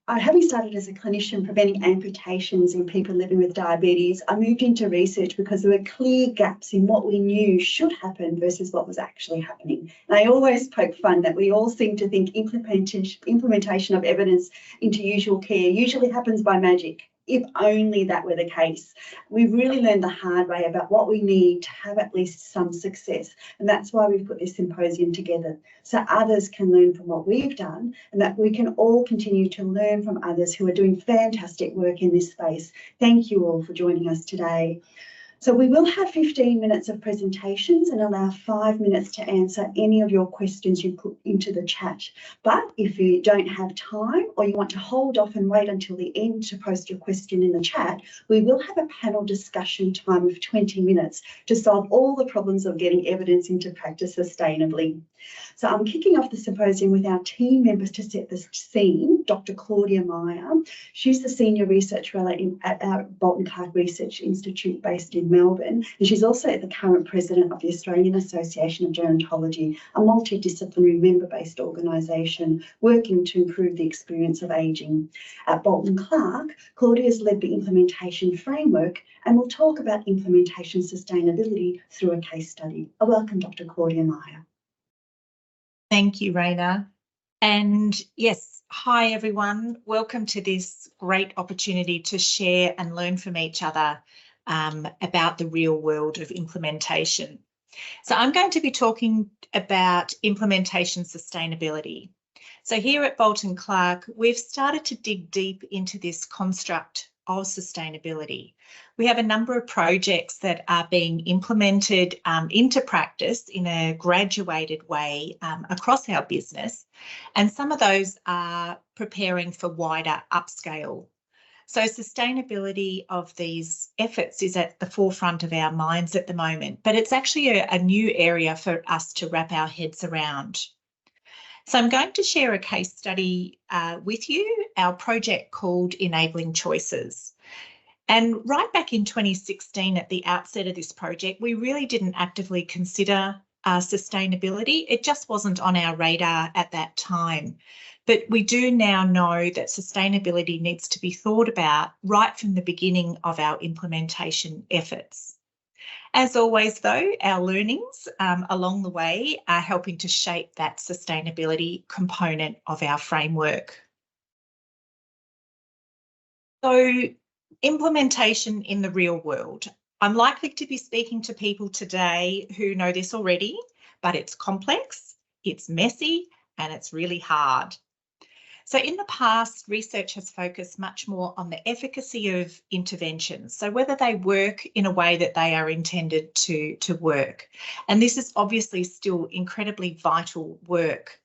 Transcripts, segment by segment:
Having started as a clinician preventing amputations in people living with diabetes, I moved into research because there were clear gaps in what we knew should happen versus what was actually happening. And I always poke fun that we all seem to think implementation of evidence into usual care usually happens by magic. If only that were the case. We've really learned the hard way about what we need to have at least some success. And that's why we've put this symposium together, so others can learn from what we've done and that we can all continue to learn from others who are doing fantastic work in this space. Thank you all for joining us today. So we will have 15 minutes of presentations and allow 5 minutes to answer any of your questions you put into the chat. But if you don't have time or you want to hold off and wait until the end to post your question in the chat, we will have a panel discussion time of 20 minutes to solve all the problems of getting evidence into practice sustainably. So I'm kicking off the symposium with our team members to set the scene. Dr. Claudia Meyer, she's the Senior Research Fellow at our Bolton Clarke Research Institute based in Melbourne, and she's also the current President of the Australian Association of Gerontology, a multidisciplinary member-based organisation working to improve the experience of ageing. At Bolton Clarke, Claudia has led the implementation framework and will talk about implementation sustainability through a case study. I welcome Dr. Claudia Meyer. Thank you, Raina. And yes, hi everyone. Welcome to this great opportunity to share and learn from each other about the real world of implementation. So I'm going to be talking about implementation sustainability. So here at Bolton Clarke, we've started to dig deep into this construct of sustainability. We have a number of projects that are being implemented into practice in a graduated way across our business, and some of those are preparing for wider upscale. So sustainability of these efforts is at the forefront of our minds at the moment, but it's actually a new area for us to wrap our heads around. So I'm going to share a case study with you, our project called Enabling Choices. And right back in 2016, at the outset of this project, we really didn't actively consider sustainability. It just wasn't on our radar at that time. But we do now know that sustainability needs to be thought about right from the beginning of our implementation efforts. As always, though, our learnings along the way are helping to shape that sustainability component of our framework. So, implementation in the real world. I'm likely to be speaking to people today who know this already, but it's complex, it's messy, and it's really hard. So in the past, research has focused much more on the efficacy of interventions, so whether they work in a way that they are intended to work. And this is obviously still incredibly vital work.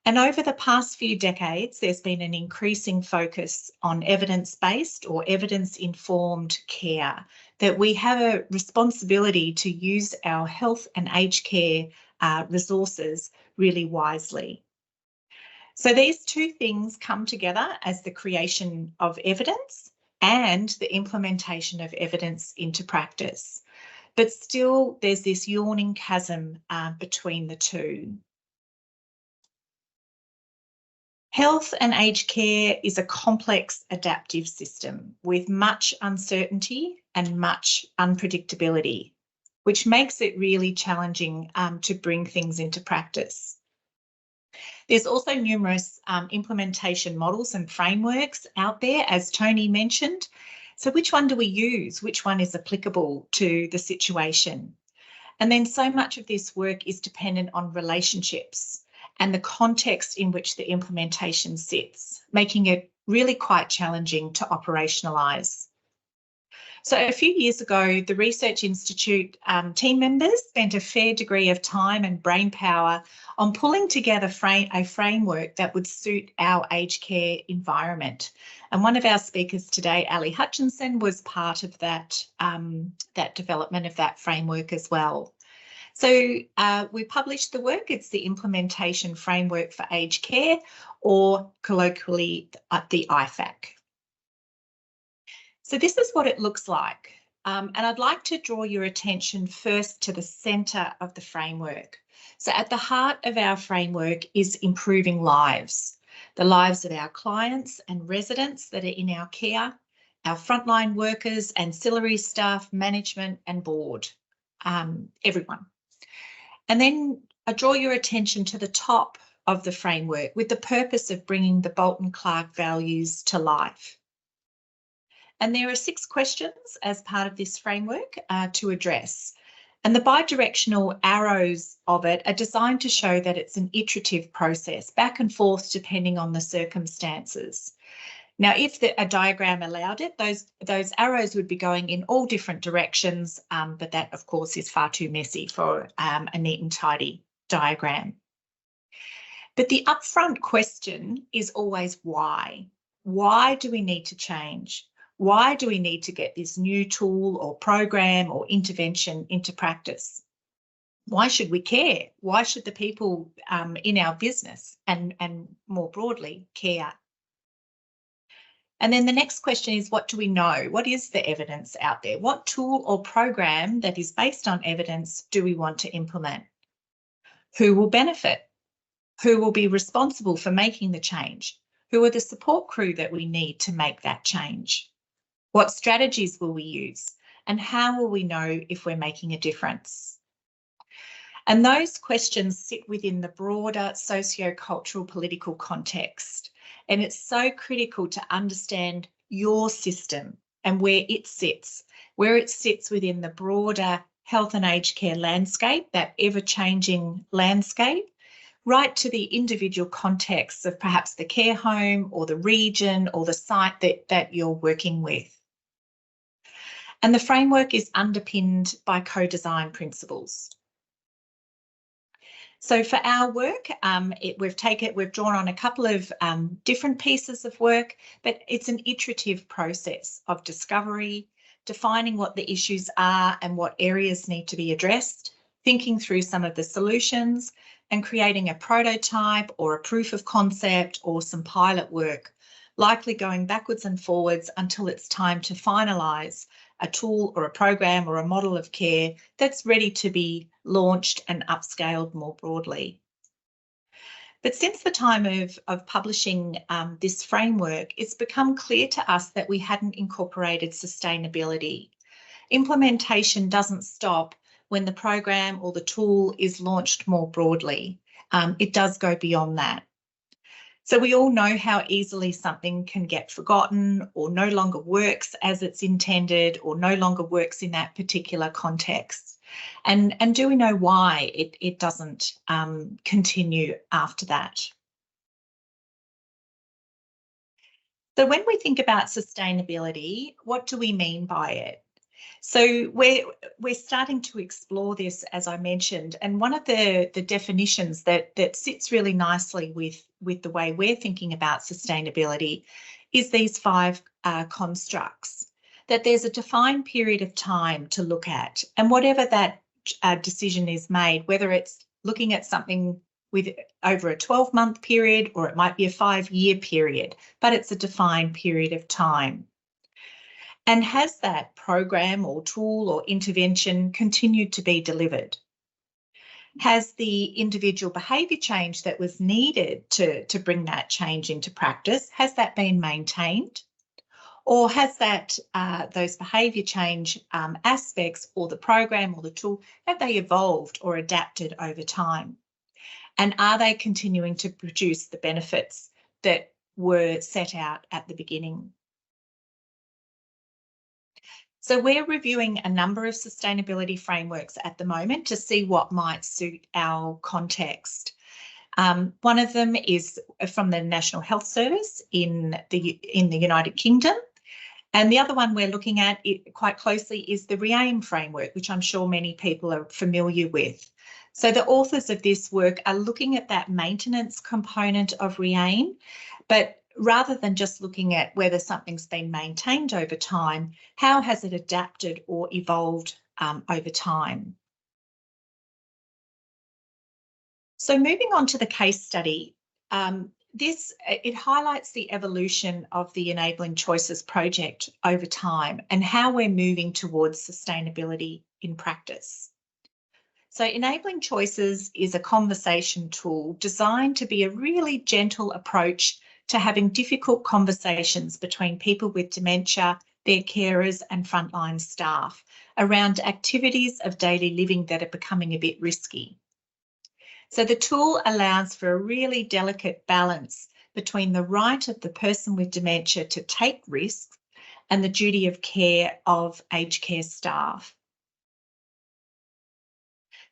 And over the past few decades, there's been an increasing focus on evidence-based or evidence-informed care, that we have a responsibility to use our health and aged care resources really wisely. So these two things come together as the creation of evidence and the implementation of evidence into practice. But still, there's this yawning chasm between the two. Health and aged care is a complex adaptive system with much uncertainty and much unpredictability, which makes it really challenging to bring things into practice. There's also numerous implementation models and frameworks out there, as Tony mentioned. So which one do we use? Which one is applicable to the situation? And then so much of this work is dependent on relationships and the context in which the implementation sits, making it really quite challenging to operationalise. So a few years ago, the Research Institute team members spent a fair degree of time and brainpower on pulling together a framework that would suit our aged care environment. And one of our speakers today, Ali Hutchinson, was part of that, that development of that framework as well. So we published the work. It's the Implementation Framework for Aged Care, or colloquially the IFAC. So this is what it looks like. And I'd like to draw your attention first to the centre of the framework. So at the heart of our framework is improving lives, the lives of our clients and residents that are in our care, our frontline workers, ancillary staff, management and board, everyone. And then I draw your attention to the top of the framework with the purpose of bringing the Bolton Clarke values to life. And there are 6 questions as part of this framework to address. And the bidirectional arrows of it are designed to show that it's an iterative process, back and forth depending on the circumstances. Now, if a diagram allowed it, those arrows would be going in all different directions, but that, of course, is far too messy for a neat and tidy diagram. But the upfront question is always why? Why do we need to change? Why do we need to get this new tool or program or intervention into practice? Why should we care? Why should the people in our business and more broadly care? And then the next question is, what do we know? What is the evidence out there? What tool or program that is based on evidence do we want to implement? Who will benefit? Who will be responsible for making the change? Who are the support crew that we need to make that change? What strategies will we use? And how will we know if we're making a difference? And those questions sit within the broader socio-cultural political context. And it's so critical to understand your system and where it sits within the broader health and aged care landscape, that ever-changing landscape, right to the individual contexts of perhaps the care home or the region or the site that you're working with. And the framework is underpinned by co-design principles. So for our work, we've drawn on a couple of different pieces of work, but it's an iterative process of discovery, defining what the issues are and what areas need to be addressed, thinking through some of the solutions, and creating a prototype or a proof of concept or some pilot work, likely going backwards and forwards until it's time to finalise a tool or a program or a model of care that's ready to be launched and upscaled more broadly. But since the time of publishing this framework, it's become clear to us that we hadn't incorporated sustainability. Implementation doesn't stop when the program or the tool is launched more broadly. It does go beyond that. So we all know how easily something can get forgotten or no longer works as it's intended or no longer works in that particular context. And do we know why it doesn't continue after that? So when we think about sustainability, what do we mean by it? So we're starting to explore this, as I mentioned, and one of the definitions that sits really nicely with the way we're thinking about sustainability is these 5 constructs, that there's a defined period of time to look at, and whatever that decision is made, whether it's looking at something with over a 12-month period or it might be a 5-year period, but it's a defined period of time. And has that program or tool or intervention continued to be delivered? Has the individual behaviour change that was needed to bring that change into practice, has that been maintained? Or has that those behaviour change aspects or the program or the tool, have they evolved or adapted over time? And are they continuing to produce the benefits that were set out at the beginning? So we're reviewing a number of sustainability frameworks at the moment to see what might suit our context. One of them is from the National Health Service in the United Kingdom. And the other one we're looking at quite closely is the RE-AIM framework, which I'm sure many people are familiar with. So the authors of this work are looking at that maintenance component of RE-AIM, but rather than just looking at whether something's been maintained over time, how has it adapted or evolved over time? So moving on to the case study, it highlights the evolution of the Enabling Choices project over time and how we're moving towards sustainability in practice. So Enabling Choices is a conversation tool designed to be a really gentle approach to having difficult conversations between people with dementia, their carers and frontline staff around activities of daily living that are becoming a bit risky. So the tool allows for a really delicate balance between the right of the person with dementia to take risks and the duty of care of aged care staff.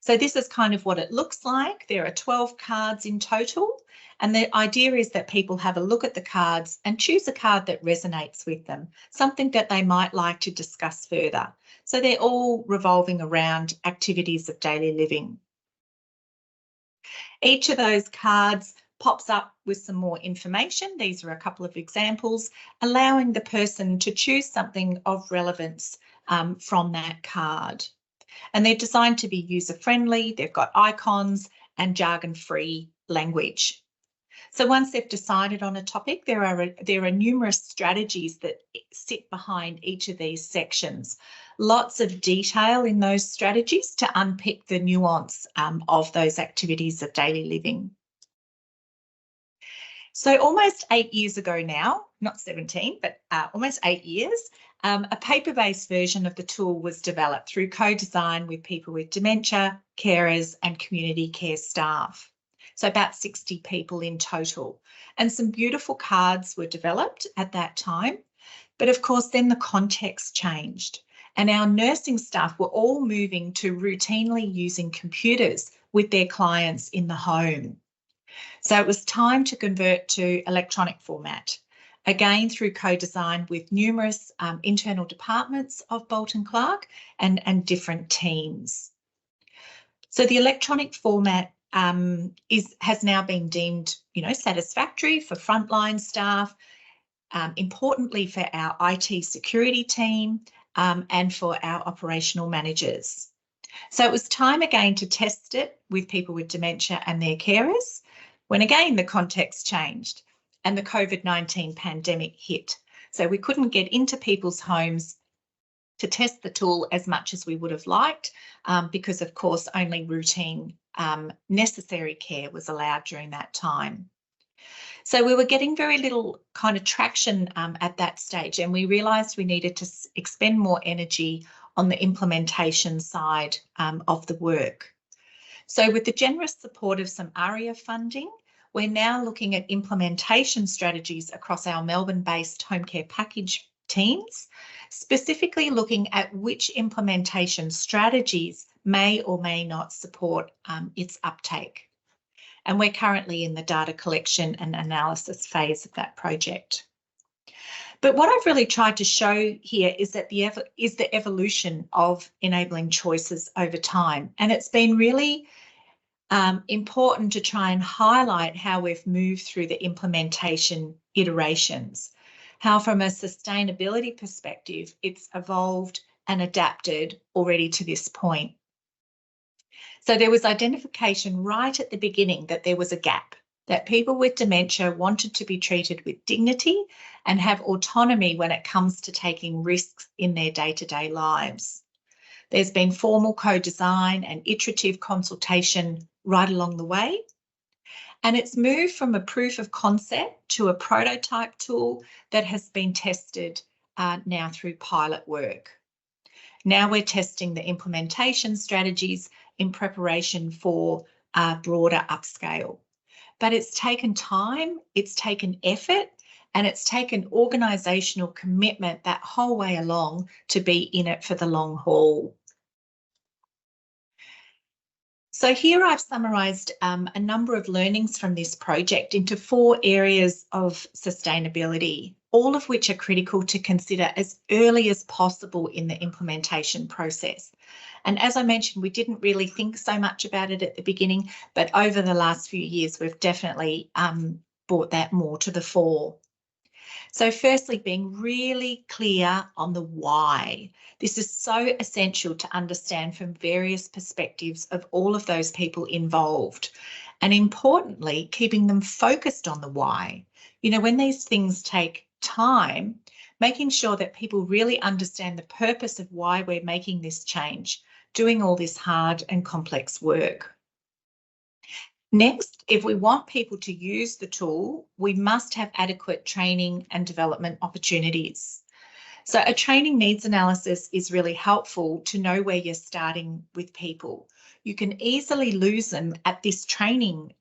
So this is kind of what it looks like. There are 12 cards in total, and the idea is that people have a look at the cards and choose a card that resonates with them, something that they might like to discuss further. So they're all revolving around activities of daily living. Each of those cards pops up with some more information. These are a couple of examples, allowing the person to choose something of relevance from that card. And they're designed to be user-friendly. They've got icons and jargon-free language. So once they've decided on a topic, there are numerous strategies that sit behind each of these sections. Lots of detail in those strategies to unpick the nuance of those activities of daily living. So almost 8 years ago now, not 17, but almost 8 years, a paper-based version of the tool was developed through co-design with people with dementia, carers and community care staff. So about 60 people in total. And some beautiful cards were developed at that time. But of course, then the context changed and our nursing staff were all moving to routinely using computers with their clients in the home. So it was time to convert to electronic format, again through co-design with numerous internal departments of Bolton Clarke and different teams. So the electronic format has now been deemed, satisfactory for frontline staff, importantly for our IT security team and for our operational managers. So it was time again to test it with people with dementia and their carers, when again the context changed and the COVID-19 pandemic hit. So we couldn't get into people's homes to test the tool as much as we would have liked because, of course, only routine necessary care was allowed during that time. So we were getting very little kind of traction at that stage, and we realised we needed to expend more energy on the implementation side of the work. So with the generous support of some ARIA funding, we're now looking at implementation strategies across our Melbourne-based home care package teams, specifically looking at which implementation strategies may or may not support its uptake. And we're currently in the data collection and analysis phase of that project. But what I've really tried to show here is that the evolution of enabling choices over time. And it's been really important to try and highlight how we've moved through the implementation iterations, how from a sustainability perspective, it's evolved and adapted already to this point. So there was identification right at the beginning that there was a gap, that people with dementia wanted to be treated with dignity and have autonomy when it comes to taking risks in their day-to-day lives. There's been formal co-design and iterative consultation right along the way. And it's moved from a proof of concept to a prototype tool that has been tested now through pilot work. Now we're testing the implementation strategies in preparation for a broader upscale. But it's taken time, it's taken effort, and it's taken organisational commitment that whole way along to be in it for the long haul. So here I've summarised a number of learnings from this project into 4 areas of sustainability, all of which are critical to consider as early as possible in the implementation process. And as I mentioned, we didn't really think so much about it at the beginning, but over the last few years, we've definitely brought that more to the fore. So firstly, being really clear on the why. This is so essential to understand from various perspectives of all of those people involved. And importantly, keeping them focused on the why. When these things take time, making sure that people really understand the purpose of why we're making this change, doing all this hard and complex work. Next, if we want people to use the tool, we must have adequate training and development opportunities. So a training needs analysis is really helpful to know where you're starting with people. You can easily lose them at this training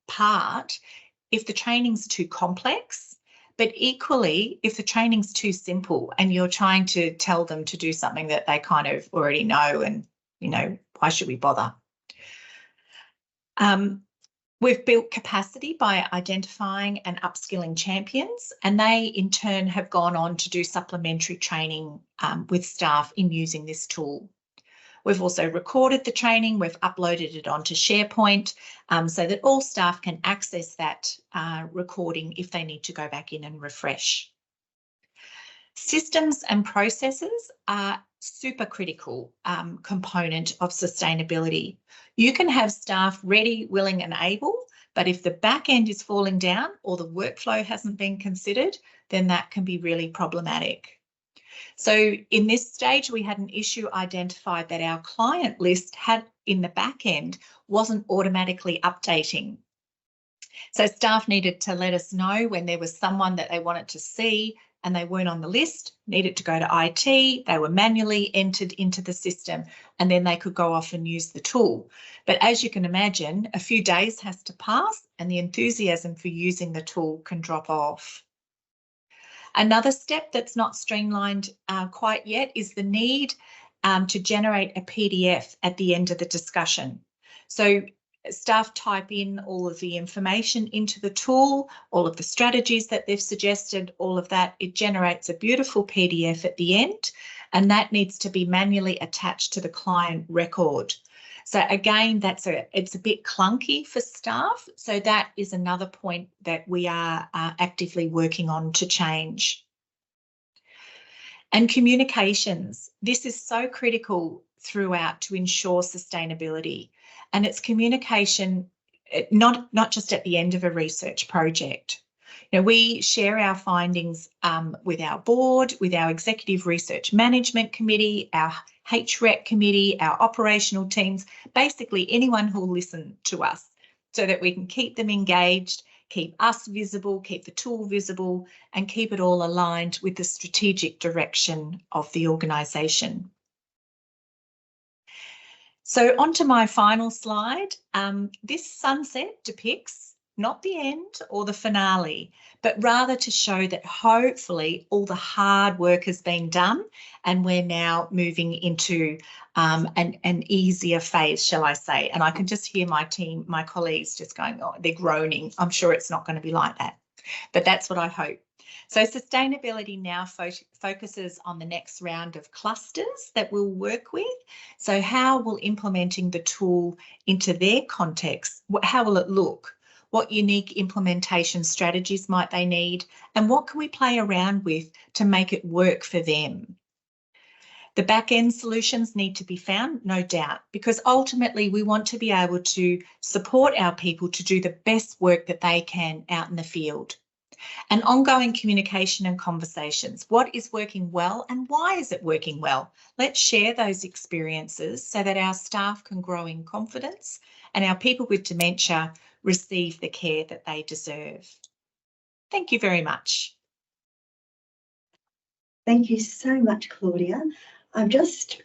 part if the training's too complex, but equally if the training's too simple and you're trying to tell them to do something that they kind of already know and, you know, why should we bother? We've built capacity by identifying and upskilling champions, and they in turn have gone on to do supplementary training with staff in using this tool. We've also recorded the training, we've uploaded it onto SharePoint so that all staff can access that recording if they need to go back in and refresh. Systems and processes are super critical component of sustainability. You can have staff ready, willing and able, but if the back end is falling down or the workflow hasn't been considered, then that can be really problematic. So in this stage, we had an issue identified that our client list had in the back end wasn't automatically updating. So staff needed to let us know when there was someone that they wanted to see and they weren't on the list, needed to go to IT, they were manually entered into the system, and then they could go off and use the tool. But as you can imagine, a few days has to pass and the enthusiasm for using the tool can drop off. Another step that's not streamlined quite yet is the need to generate a PDF at the end of the discussion. So staff type in all of the information into the tool, all of the strategies that they've suggested, all of that. It generates a beautiful PDF at the end, and that needs to be manually attached to the client record. So again, it's a bit clunky for staff. So that is another point that we are actively working on to change. And communications. This is so critical throughout to ensure sustainability. And it's communication, not just at the end of a research project. You know, we share our findings with our board, with our Executive Research Management Committee, our HREC committee, our operational teams, basically anyone who will listen to us so that we can keep them engaged, keep us visible, keep the tool visible, and keep it all aligned with the strategic direction of the organisation. So on to my final slide. This sunset depicts not the end or the finale, but rather to show that hopefully all the hard work has been done and we're now moving into an easier phase, shall I say. And I can just hear my team, my colleagues just going, oh, they're groaning. I'm sure it's not going to be like that, but that's what I hope. So sustainability now focuses on the next round of clusters that we'll work with. So how will implementing the tool into their context, how will it look? What unique implementation strategies might they need? And what can we play around with to make it work for them? The back-end solutions need to be found, no doubt, because ultimately we want to be able to support our people to do the best work that they can out in the field. And ongoing communication and conversations. What is working well and why is it working well? Let's share those experiences so that our staff can grow in confidence and our people with dementia receive the care that they deserve. Thank you very much. Thank you so much, Claudia. I just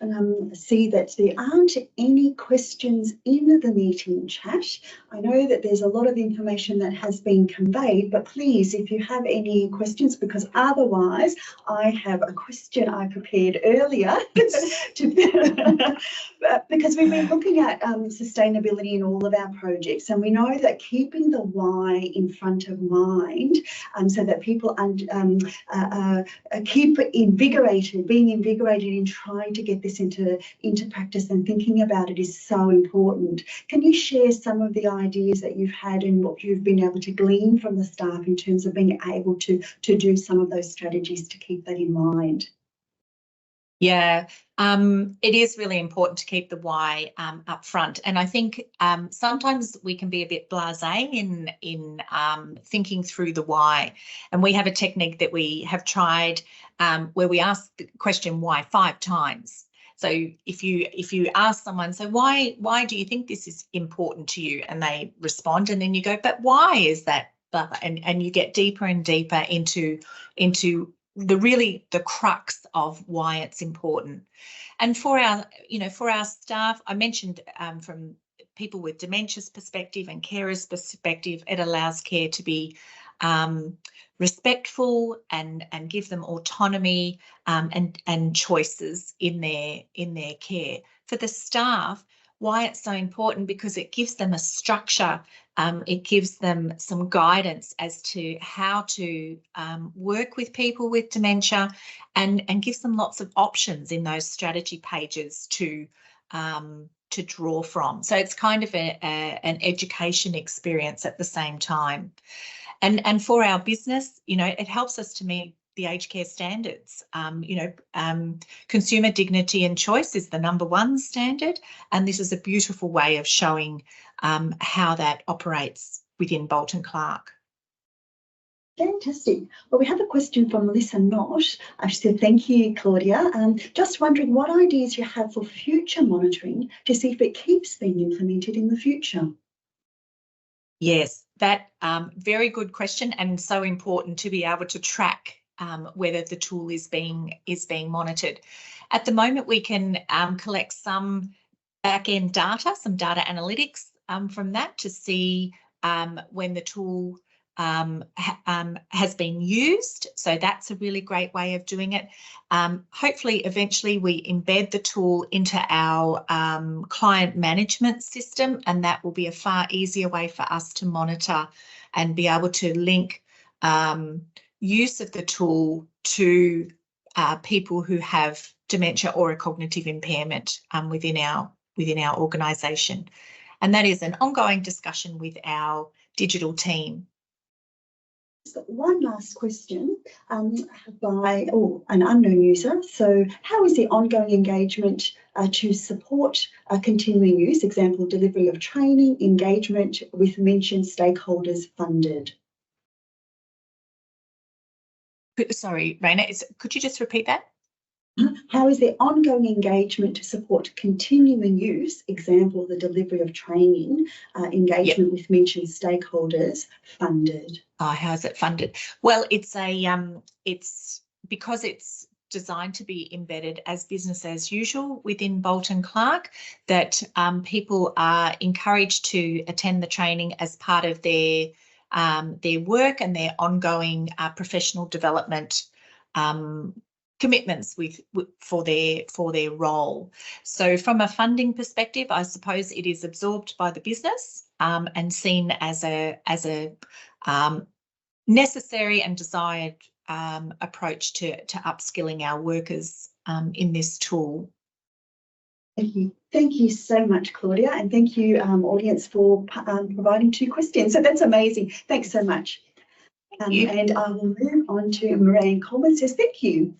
see that there aren't any questions in the meeting chat. I know that there's a lot of information that has been conveyed, but please, if you have any questions, because otherwise I have a question I prepared earlier because we've been looking at sustainability in all of our projects, and we know that keeping the why in front of mind so that people keep invigorated, being invigorated in trying to get this into practice and thinking about it is so important. Can you share some of the ideas that you've had and what you've been able to glean from the staff in terms of being able to do some of those strategies to keep that in mind? Yeah, it is really important to keep the why up front. And I think sometimes we can be a bit blasé in thinking through the why. And we have a technique that we have tried where we ask the question why 5 times. So if you ask someone, so why do you think this is important to you, and they respond, and then you go, but why is that? And you get deeper and deeper into the crux of why it's important. And for our staff, I mentioned from people with dementia's perspective and carers' perspective, it allows care to be respectful and give them autonomy and choices in their care. For the staff, why it's so important, because it gives them a structure, it gives them some guidance as to how to work with people with dementia, and gives them lots of options in those strategy pages to draw from. So it's kind of an education experience at the same time. And for our business, it helps us to meet the aged care standards. Consumer dignity and choice is the #1 standard, and this is a beautiful way of showing how that operates within Bolton Clarke. Fantastic. Well, we have a question from Melissa Knott. She said, thank you, Claudia. Just wondering what ideas you have for future monitoring to see if it keeps being implemented in the future. Yes, that very good question, and so important to be able to track whether the tool is being monitored. At the moment, we can collect some back-end data, some data analytics from that to see when the tool has been used. So that's a really great way of doing it. Hopefully, eventually we embed the tool into our client management system, and that will be a far easier way for us to monitor and be able to link use of the tool to people who have dementia or a cognitive impairment within our organisation. And that is an ongoing discussion with our digital team. One last question by an unknown user. So how is the ongoing engagement to support continuing use, example, delivery of training, engagement with mentioned stakeholders funded? Sorry, Raina, could you just repeat that? How is the ongoing engagement to support continuing use, example, the delivery of training, engagement with mentioned stakeholders funded? How is it funded? Well, it's because it's designed to be embedded as business as usual within Bolton Clarke, that people are encouraged to attend the training as part of their work and their ongoing professional development commitments for their role. So from a funding perspective, I suppose it is absorbed by the business and seen as a necessary and desired approach to upskilling our workers in this tool. Thank you. Thank you so much, Claudia, and thank you, audience, for providing 2 questions. So that's amazing. Thanks so much. And I will move on to Moraine Coleman. Says thank you.